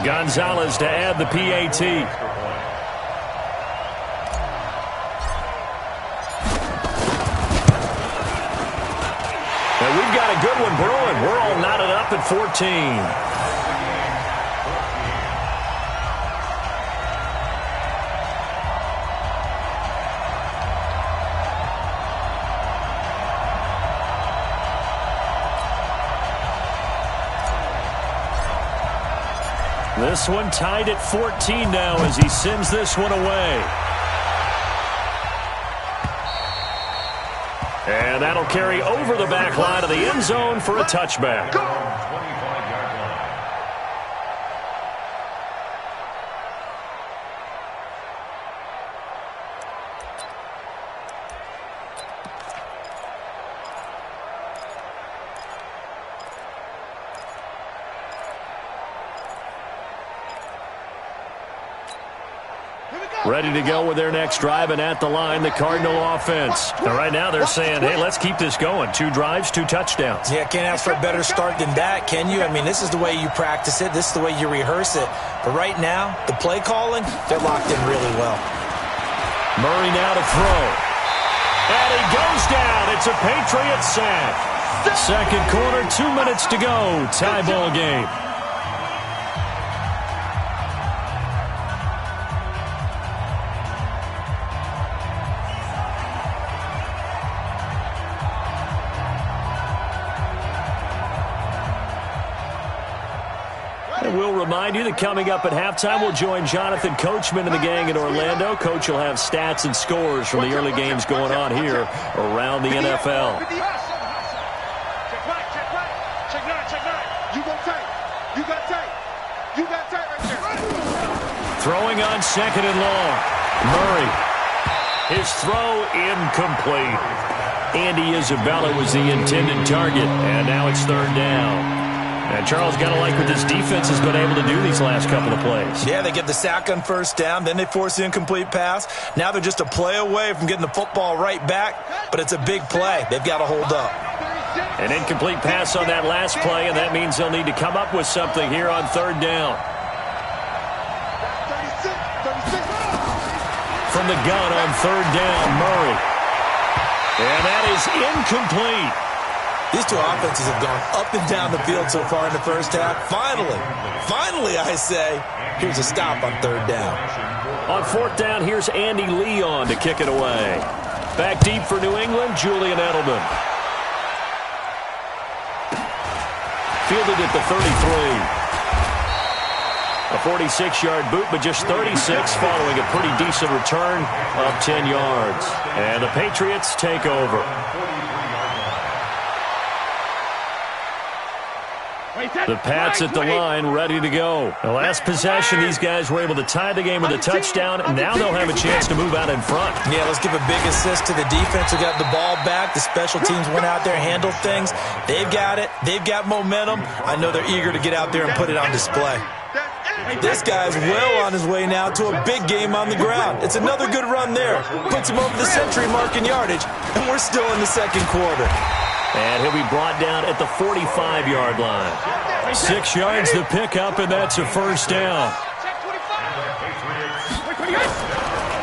Gonzalez to add the PAT. And we've got a good one brewing. We're all knotted up at 14. This one tied at 14 now as he sends this one away. And that'll carry over the back line of the end zone for a touchback. Ready to go with their next drive, and at the line, the Cardinal offense. And right now they're saying, hey, let's keep this going. 2 drives, 2 touchdowns. Yeah, can't ask for a better start than that, can you? I mean, this is the way you practice it. This is the way you rehearse it. But right now, the play calling, they're locked in really well. Murray now to throw. And he goes down. It's a Patriot sack. Second quarter, 2 minutes to go. Tie ball game. We'll remind you that coming up at halftime, we'll join Jonathan Coachman and the gang in Orlando. Coach will have stats and scores from the early games going on here around the NFL. Throwing on second and long. Murray. His throw incomplete. Andy Isabella was the intended target, and now it's third down. And Charles, got to like what this defense has been able to do these last couple of plays. Yeah, they get the sack on first down, then they force the incomplete pass. Now they're just a play away from getting the football right back, but it's a big play. They've got to hold up. An incomplete pass on that last play, and that means they'll need to come up with something here on third down. From the gun on third down, Murray. And that is incomplete. These two offenses have gone up and down the field so far in the first half. Finally, I say, here's a stop on third down. On fourth down, here's Andy Leon to kick it away. Back deep for New England, Julian Edelman. Fielded at the 33. A 46-yard boot, but just 36 following a pretty decent return of 10 yards. And the Patriots take over. The Pats at the line, ready to go. The last possession, these guys were able to tie the game with a touchdown, and now they'll have a chance to move out in front. Yeah, let's give a big assist to the defense who got the ball back. The special teams went out there, handled things. They've got it. They've got momentum. I know they're eager to get out there and put it on display. This guy's well on his way now to a big game on the ground. It's another good run there. Puts him over the century mark in yardage, and we're still in the second quarter. And he'll be brought down at the 45-yard line. 6 yards to pick up, and that's a first down.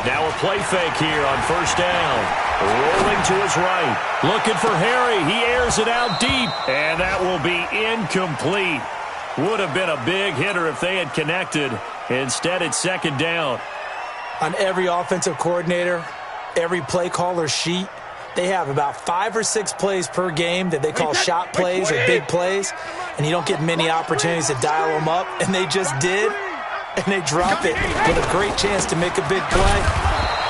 Now a play fake here on first down. Rolling to his right. Looking for Harry. He airs it out deep, and that will be incomplete. Would have been a big hitter if they had connected. Instead, it's second down. On every offensive coordinator, every play caller sheet, they have about 5 or 6 plays per game that they call shot plays or big plays, and you don't get many opportunities to dial them up, and they just did, and they drop it with a great chance to make a big play.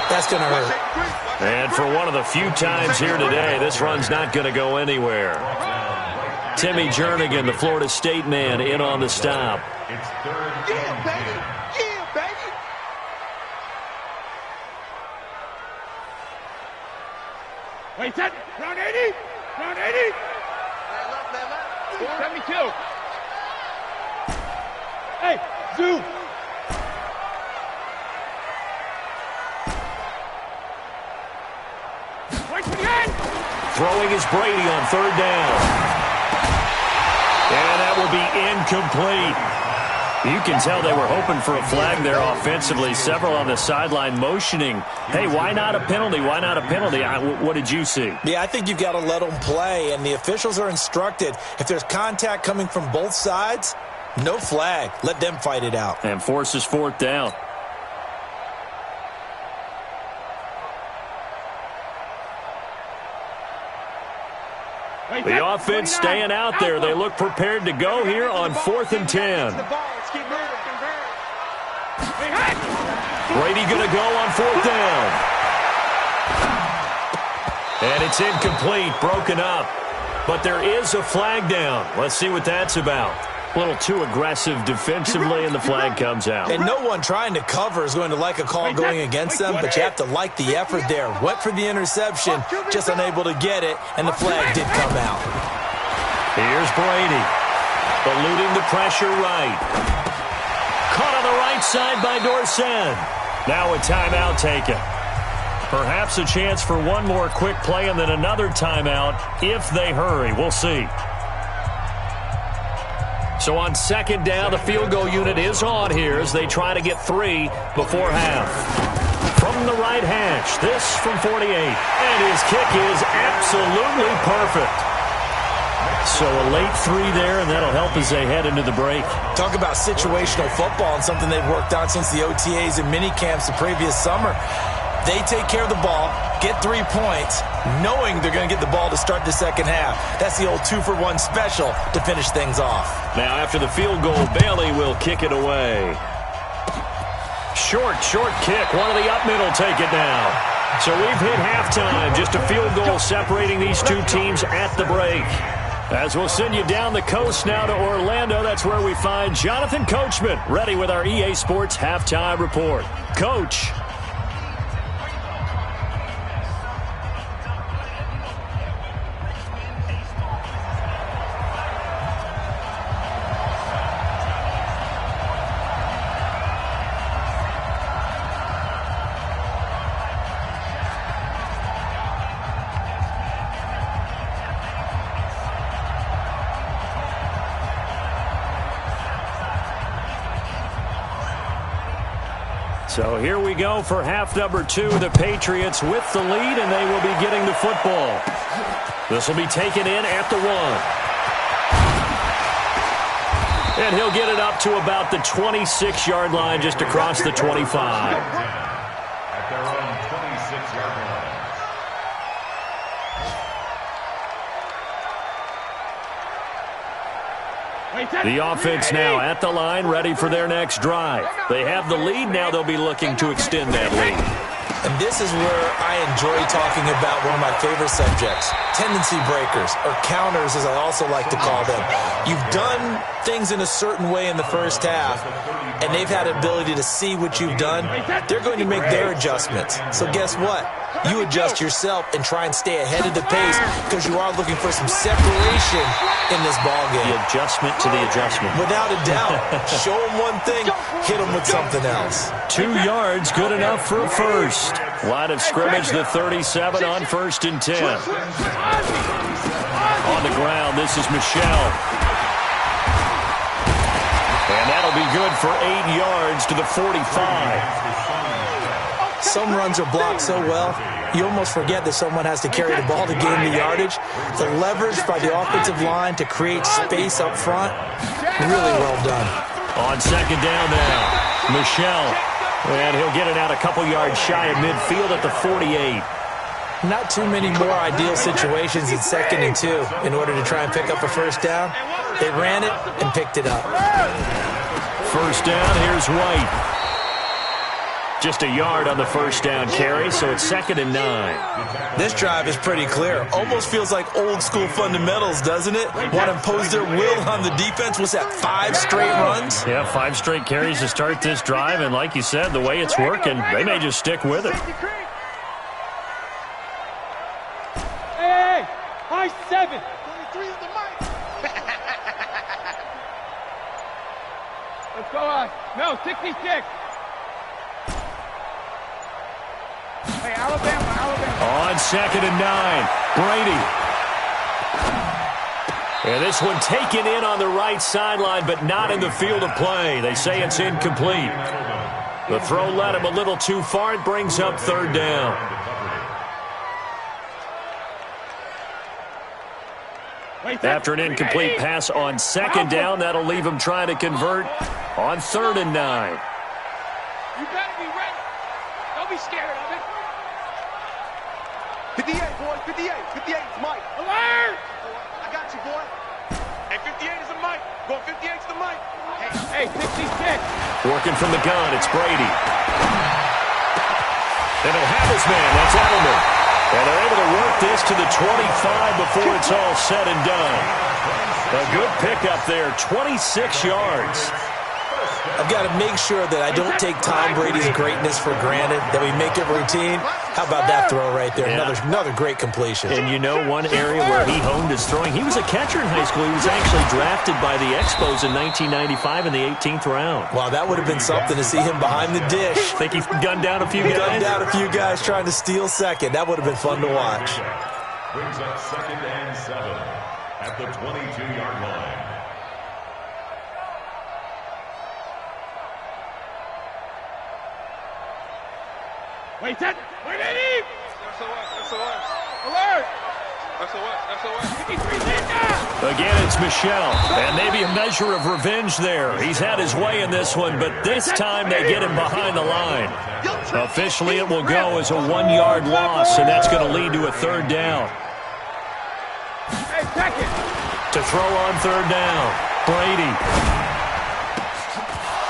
That's going to hurt. And for one of the few times here today, this run's not going to go anywhere. Timmy Jernigan, the Florida State man, in on the stop. It's third. Yeah, baby. Yeah, baby. Wait, set. Round 80. Round 80. Left. 72. Hey, zoom. Wait for the end. Throwing is Brady on third down. And that will be incomplete. You can tell they were hoping for a flag there offensively. Several on the sideline motioning, hey, why not a penalty? Why not a penalty? What did you see? Yeah, I think you've got to let them play, and the officials are instructed. If there's contact coming from both sides, no flag. Let them fight it out. And forces fourth down. The offense staying out there. They look prepared to go here on 4th and 10. Brady going to go on 4th down. And it's incomplete, broken up. But there is a flag down. Let's see what that's about. A little too aggressive defensively, and the flag comes out. And no one trying to cover is going to like a call going against them, but you have to like the effort there. Went for the interception, just unable to get it, and the flag did come out. Here's Brady, eluding the pressure right. Caught on the right side by Dorsett. Now a timeout taken. Perhaps a chance for one more quick play and then another timeout if they hurry. We'll see. So on 2nd down, the field goal unit is on here as they try to get 3 before half. From the right hash, this from 48. And his kick is absolutely perfect. So a late 3 there, and that'll help as they head into the break. Talk about situational football and something they've worked on since the OTAs and mini camps the previous summer. They take care of the ball, get 3 points, knowing they're going to get the ball to start the second half. That's the old 2-for-1 special to finish things off. Now after the field goal, Bailey will kick it away. Short kick. One of the up middle take it now. So we've hit halftime. Just a field goal separating these two teams at the break. As we'll send you down the coast now to Orlando, that's where we find Jonathan Coachman, ready with our EA Sports Halftime Report. Coach. So here we go for half number 2. The Patriots with the lead, and they will be getting the football. This will be taken in at the 1. And he'll get it up to about the 26-yard line, just across the 25. At their own 26-yard line. The offense now at the line, ready for their next drive. They have the lead. Now they'll be looking to extend that lead. And this is where I enjoy talking about one of my favorite subjects, tendency breakers, or counters as I also like to call them. You've done things in a certain way in the first half, and they've had the ability to see what you've done. They're going to make their adjustments. So guess what? You adjust yourself and try and stay ahead of the pace because you are looking for some separation in this ballgame. The adjustment to the adjustment. Without a doubt. Show them one thing, hit them with something else. 2 yards, good enough for a first. Line of scrimmage, the 37 on 1st and 10. On the ground, this is Michelle. And that'll be good for 8 yards to the 45. Some runs are blocked so well, you almost forget that someone has to carry the ball to gain the yardage. The leverage by the offensive line to create space up front, really well done. On 2nd down now, Michelle. And he'll get it out a couple yards shy of midfield at the 48. Not too many more ideal situations in 2nd and 2 in order to try and pick up a first down. They ran it and picked it up. First down, here's White. Just a yard on the first down carry, so it's 2nd and 9. This drive is pretty clear. Almost feels like old school fundamentals, doesn't it? Want to impose their will on the defense. What's that, 5 straight runs? Yeah, 5 straight carries to start this drive, and like you said, the way it's working, they may just stick with it. Hey, high 7. 23 is the mic. Let's go on. No, 66. Hey, Alabama. On 2nd and 9, Brady. And this one taken in on the right sideline, but not in the field of play. They say it's incomplete. The throw led him a little too far. It brings up third down. After an incomplete pass on second down, that'll leave him trying to convert on 3rd and 9. You better be ready. Don't be scared of it. 58, boy. 58. 58 is Mike. Alert! I got you, boy. Hey, 58 is a Mike. Go 58 is the Mike. Hey, 66. Working from the gun, it's Brady. And he'll have his man. That's Edelman. And they're able to work this to the 25 before it's all said and done. A good pickup there, 26 yards. I've got to make sure that I don't take Tom Brady's greatness for granted, that we make it routine. How about that throw right there? Yeah. Another great completion. And you know one area where he honed his throwing? He was a catcher in high school. He was actually drafted by the Expos in 1995 in the 18th round. Wow, that would have been something to see him behind the dish. Think he gunned down a few guys? Gunned down a few guys trying to steal second. That would have been fun to watch. Brings up 2nd and 7 at the 22-yard line. Wait, set. Wait, Eddie. SOS. Alert. SOS. 53 now. Again, it's Michel. And maybe a measure of revenge there. He's had his way in this one, but this time they get him behind the line. Officially, it will go as a 1-yard loss, and that's going to lead to a 3rd down. Hey, second. To throw on 3rd down, Brady.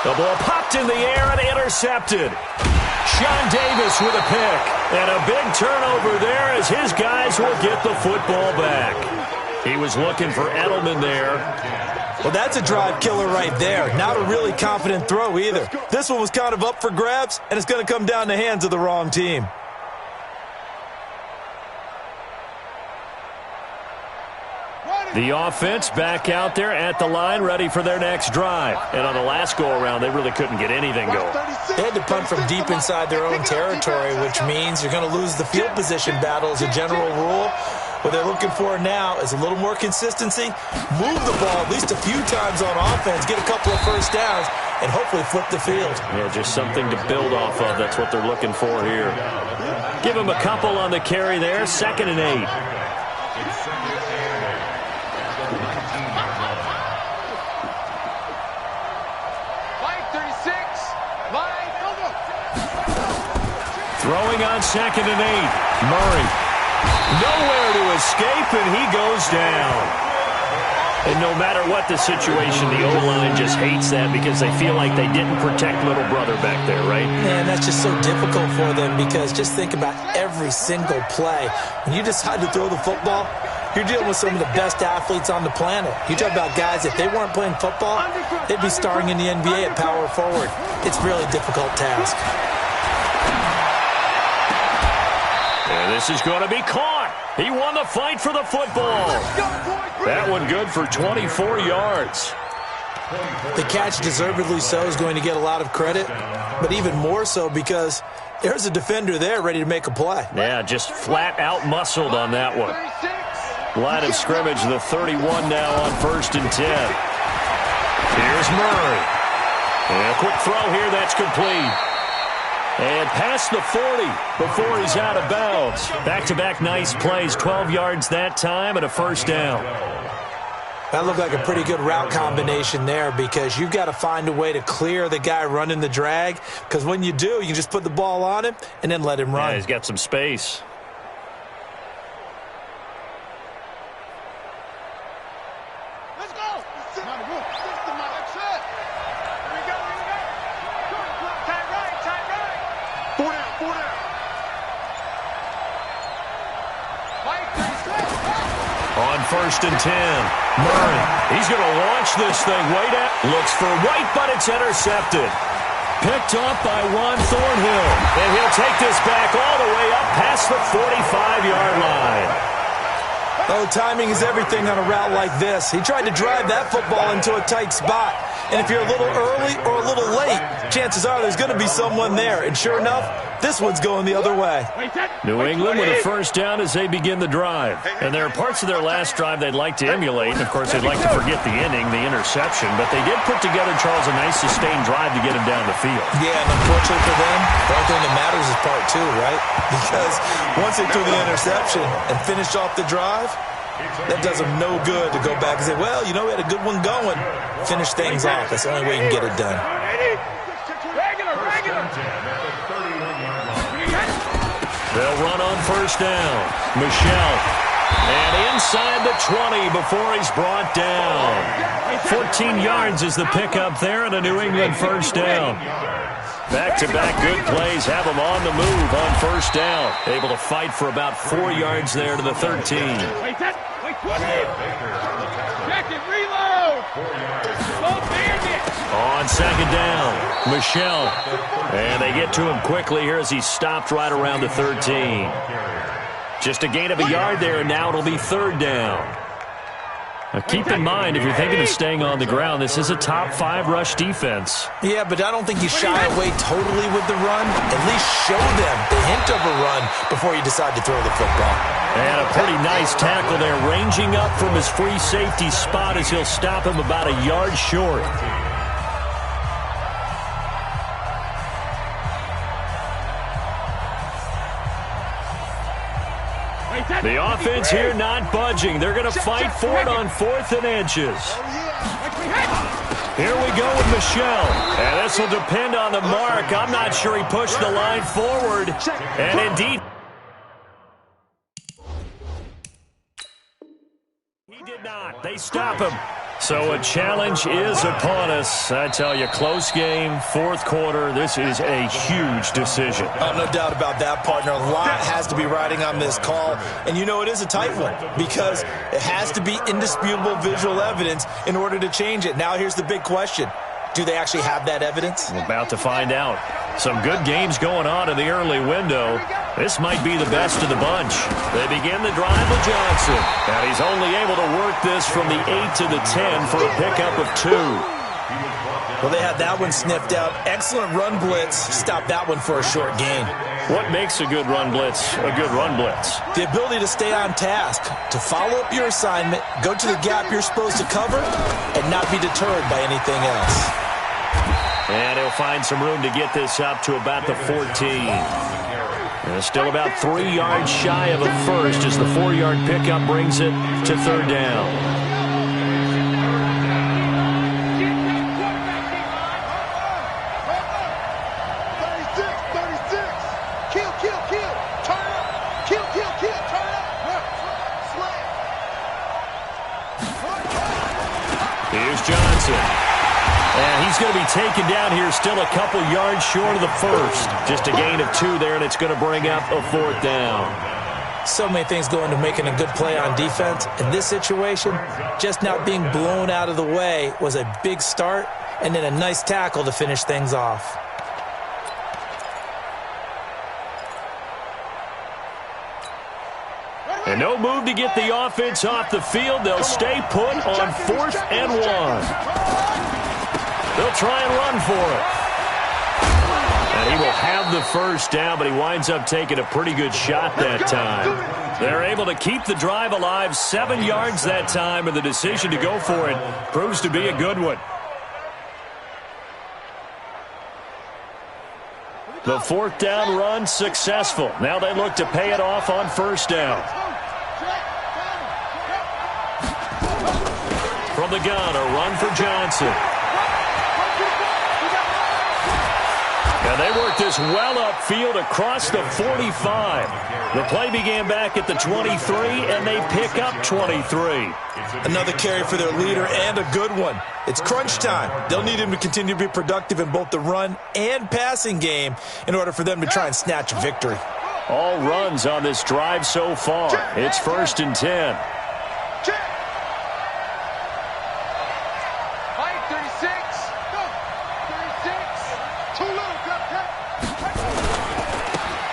The ball popped in the air and intercepted. Sean Davis with a pick. And a big turnover there as his guys will get the football back. He was looking for Edelman there. Well, that's a drive killer right there. Not a really confident throw either. This one was kind of up for grabs, and it's going to come down the hands of the wrong team. The offense back out there at the line, ready for their next drive. And on the last go-around, they really couldn't get anything going. They had to punt from deep inside their own territory, which means you're going to lose the field position battle as a general rule. What they're looking for now is a little more consistency, move the ball at least a few times on offense, get a couple of first downs, and hopefully flip the field. Yeah, just something to build off of. That's what they're looking for here. Give them a couple on the carry there, 2nd and 8. Throwing on 2nd and 8. Murray. Nowhere to escape, and he goes down. And no matter what the situation, the O-line just hates that because they feel like they didn't protect little brother back there, right? Man, that's just so difficult for them because just think about every single play. When you decide to throw the football, you're dealing with some of the best athletes on the planet. You talk about guys, if they weren't playing football, they'd be starring in the NBA at power forward. It's a really difficult task. And this is going to be caught. He won the fight for the football. That one good for 24 yards. The catch, deservedly so, is going to get a lot of credit, but even more so because there's a defender there ready to make a play. Yeah, just flat out muscled on that one. Line of scrimmage, the 31 now on 1st and 10. Here's Murray. And a quick throw here, that's complete. And past the 40 before he's out of bounds. Back-to-back nice plays, 12 yards that time and a 1st down. That looked like a pretty good route combination there because you've got to find a way to clear the guy running the drag because when you do, you just put the ball on him and then let him run. Yeah, he's got some space. Let's go. On 1st and 10, Murray. He's going to launch this thing way down. Looks for White, but it's intercepted. Picked up by Juan Thornhill. And he'll take this back all the way up past the 45-yard line. Oh, timing is everything on a route like this. He tried to drive that football into a tight spot. And if you're a little early or a little late, chances are there's going to be someone there. And sure enough, This one's going the other way. New England with a first down as they begin the drive. And there are parts of their last drive they'd like to emulate. And, of course, they'd like to forget the inning, the interception. But they did put together, Charles, a nice sustained drive to get him down the field. Yeah, and unfortunately for them, the only thing that matters is part two, right? Because once they threw the interception and finished off the drive, that does them no good to go back and say, well, you know, we had a good one going. Finish things off. That's the only way you can get it done. They'll run on first down. Michelle. And inside the 20 before he's brought down. 14 yards is the pickup there and a New England first down. Back-to-back good plays have them on the move on first down. Able to fight for about 4 yards there to the 13. On second down, Michelle. And they get to him quickly here as he stopped right around the 13. Just a gain of a yard there, and now it'll be third down. Now keep in mind, if you're thinking of staying on the ground, this is a top 5 rush defense. Yeah, but I don't think you shy away totally with the run. At least show them the hint of a run before you decide to throw the football. And a pretty nice tackle there, ranging up from his free safety spot as he'll stop him about a yard short. The offense here not budging. They're going to fight for it on 4th and inches. Here we go with Michelle. And this will depend on the mark. I'm not sure he pushed the line forward. And indeed, he did not. They stop him. So a challenge is upon us. I tell you, close game, 4th quarter. This is a huge decision. Oh, no doubt about that, partner. A lot has to be riding on this call. And you know it is a tight one because it has to be indisputable visual evidence in order to change it. Now here's the big question. Do they actually have that evidence? We're about to find out. Some good games going on in the early window. This might be the best of the bunch. They begin the drive with Johnson. And he's only able to work this from the 8 to the 10 for a pickup of 2. Well, they had that one sniffed out. Excellent run blitz. Stop that one for a short gain. What makes a good run blitz a good run blitz? The ability to stay on task, to follow up your assignment, go to the gap you're supposed to cover, and not be deterred by anything else. And he'll find some room to get this up to about the 14. And still about 3 yards shy of a first as the 4-yard pickup brings it to third down. Here's Johnson. And he's going to be taken down here still a couple yards short of the first. Just a gain of 2 there, and it's going to bring up a 4th down. So many things go into making a good play on defense. In this situation, just not being blown out of the way was a big start, and then a nice tackle to finish things off. And no move to get the offense off the field. They'll stay put on 4th and 1. They'll try and run for it. And he will have the first down, but he winds up taking a pretty good shot that time. They're able to keep the drive alive, 7 yards that time, and the decision to go for it proves to be a good one. The 4th down run successful. Now they look to pay it off on first down. From the gun, a run for Johnson. And they work this well upfield across the 45. The play began back at the 23, and they pick up 23. Another carry for their leader and a good one. It's crunch time. They'll need him to continue to be productive in both the run and passing game in order for them to try and snatch a victory. All runs on this drive so far. It's 1st and 10.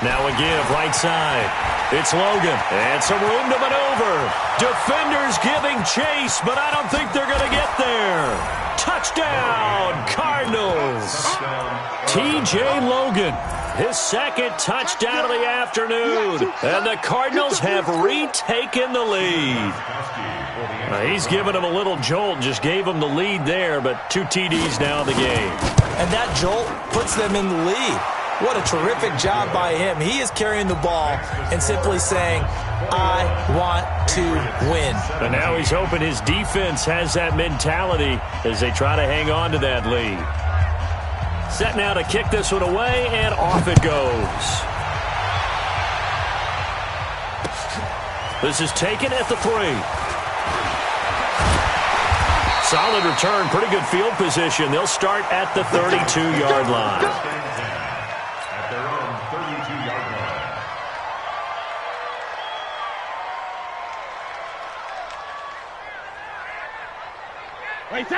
Now a give right side. It's Logan. And some room to maneuver. Defenders giving chase, but I don't think they're going to get there. Touchdown, Cardinals. T.J. Logan. his second touchdown of the afternoon. And the Cardinals have retaken the lead. He's given him a little jolt, just gave him the lead there, but 2 TDs now in the game. And that jolt puts them in the lead. What a terrific job by him. He is carrying the ball and simply saying, I want to win. And now he's hoping his defense has that mentality as they try to hang on to that lead. Set now to kick this one away, and off it goes. This is taken at the 3. Solid return, pretty good field position. They'll start at the 32-yard line. At their own 32-yard line.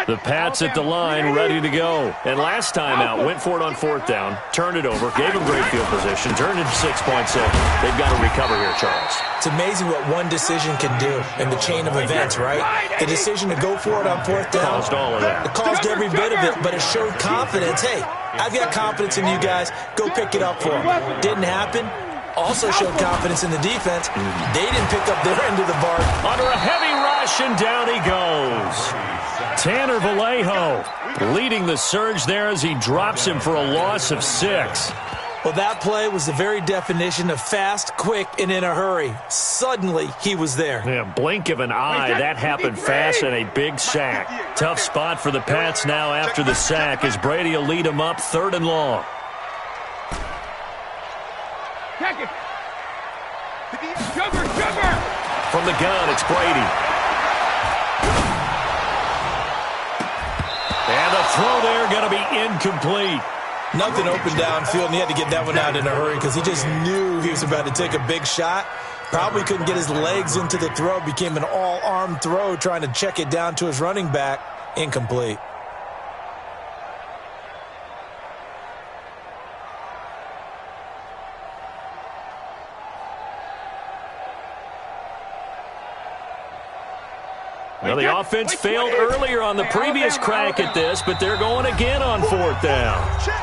The Pats at the line, ready to go. And last time out, went for it on 4th down, turned it over, gave them great field position, turned into 6-point save. They've got to recover here, Charles. It's amazing what one decision can do in the chain of events, right? The decision to go for it on 4th down. Caused all of that. It caused every bit of it, but it showed confidence. Hey, I've got confidence in you guys. Go pick it up for them. Didn't happen. Also showed confidence in the defense. They didn't pick up their end of the bargain. Under a heavy rush, and down he goes. Tanner Vallejo leading the surge there as he drops him for a loss of 6. Well, that play was the very definition of fast, quick, and in a hurry. Suddenly, he was there. Yeah, blink of an eye. That happened fast and a big sack. Tough spot for the Pats now after the sack as Brady will lead them up 3rd and long. From the gun, it's Brady. And the throw there going to be incomplete. Nothing open downfield, and he had to get that one out in a hurry because he just knew he was about to take a big shot. Probably couldn't get his legs into the throw. Became an all-arm throw trying to check it down to his running back. Incomplete. Well, the offense failed earlier on the previous crack at this, but they're going again on 4th down.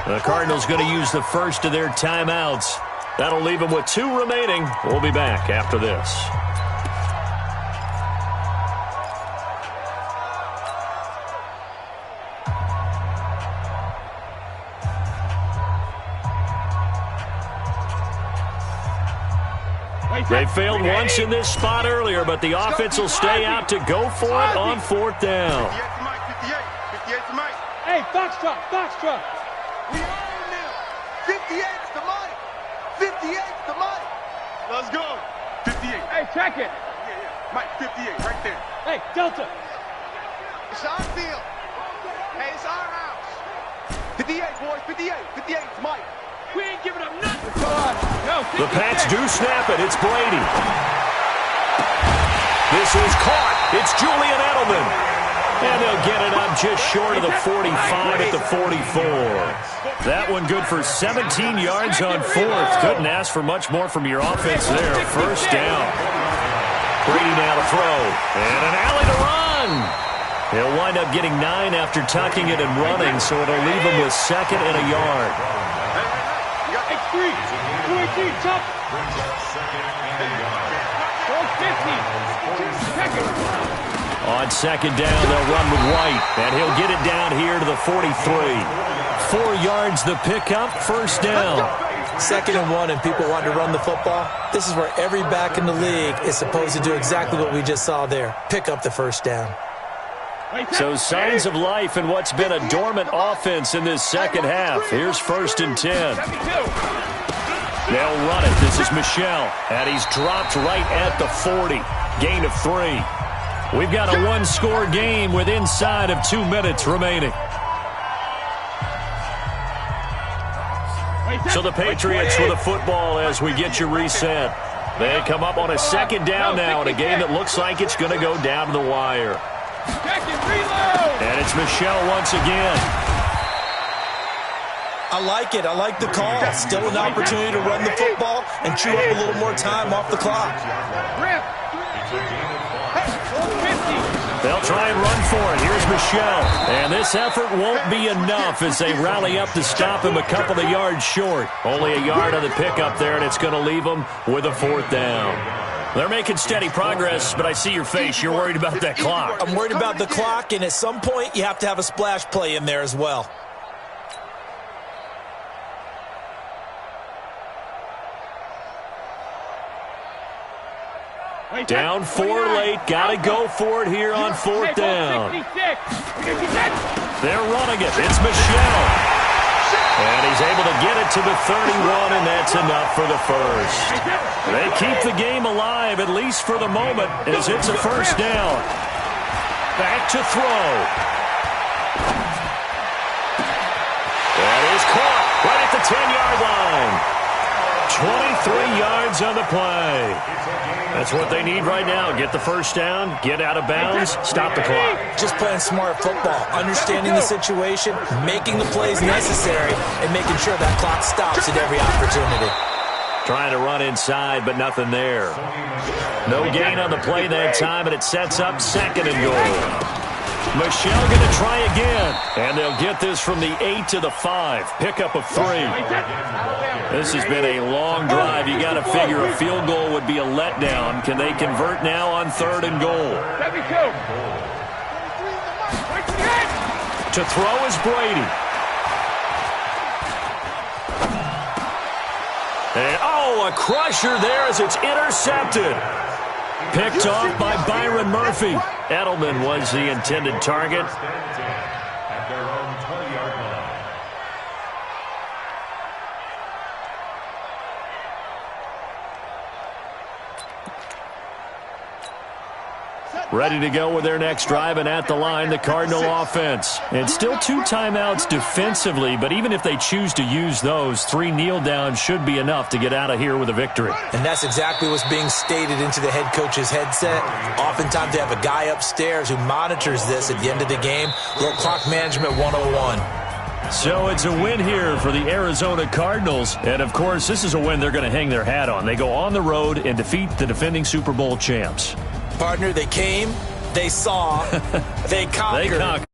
The Cardinals going to use the first of their timeouts. That'll leave them with 2 remaining. We'll be back after this. They failed once in this spot earlier, but the offense will stay out to go for it on 4th down. 58's the mic. Hey, Foxtrot, Foxtrot. We own them. 58's the mic. 58's the mic. Let's go. 58. Hey, check it. Yeah. Mike, 58, right there. Hey, Delta. It's our field. Hey, it's our house. 58, boys, 58. 58's Mike. We ain't giving up nothing. Come on. No, the Pats do snap it. It's Brady. This is caught. It's Julian Edelman. And they'll get it up just short of the 45 at the 44. That one good for 17 yards on 4th. Couldn't ask for much more from your offense there. 1st down. Brady now to throw. And an alley to run. He'll wind up getting 9 after tucking it and running, so it'll leave him with 2nd and a yard. X3, 218, top. 450. On 2nd down, they'll run with White, and he'll get it down here to the 43. 4 yards the pickup, 1st down. 2nd and 1, and people want to run the football. This is where every back in the league is supposed to do exactly what we just saw there. Pick up the 1st down. So signs of life in what's been a dormant offense in this 2nd half. Here's 1st and 10. They'll run it. This is Michel, and he's dropped right at the 40. Gain of 3. We've got a 1-score game with inside of 2 minutes remaining. So the Patriots with a football as we get you reset. They come up on a 2nd down now in a game that looks like it's going to go down to the wire. And it's Michel once again. I like it. I like the call. Still an opportunity to run the football and chew up a little more time off the clock. They'll try and run for it. Here's Michelle. And this effort won't be enough as they rally up to stop him a couple of yards short. Only a yard on the pickup there, and it's going to leave them with a 4th down. They're making steady progress, but I see your face. You're worried about that clock. I'm worried about the clock, and at some point, you have to have a splash play in there as well. Down 4 late. Got to go for it here on 4th down. They're running it. It's Michelle. And he's able to get it to the 31, and that's enough for the first. They keep the game alive, at least for the moment, as it's a 1st down. Back to throw. That is caught right at the 10-yard line. 23 yards on the play. That's what they need right now. Get the 1st down, get out of bounds, stop the clock. Just playing smart football, understanding the situation, making the plays necessary, and making sure that clock stops at every opportunity. Trying to run inside, but nothing there. No gain on the play that time, and it sets up 2nd and goal. Michelle going to try again, and they'll get this from the 8 to the 5. Pickup of 3. This has been a long drive. You got to figure a field goal would be a letdown. Can they convert now on 3rd and goal? To throw is Brady. And, oh, a crusher there as it's intercepted. Picked off by Byron Murphy. Edelman was the intended target. At their own 20-yard line. Ready to go with their next drive, and at the line, the Cardinal offense. And still 2 timeouts defensively, but even if they choose to use those, 3 kneel downs should be enough to get out of here with a victory. And that's exactly what's being stated into the head coach's headset. Oftentimes they have a guy upstairs who monitors this at the end of the game. Little clock management 101. So it's a win here for the Arizona Cardinals. And, of course, this is a win they're going to hang their hat on. They go on the road and defeat the defending Super Bowl champs. Partner, they came, they saw, they conquered.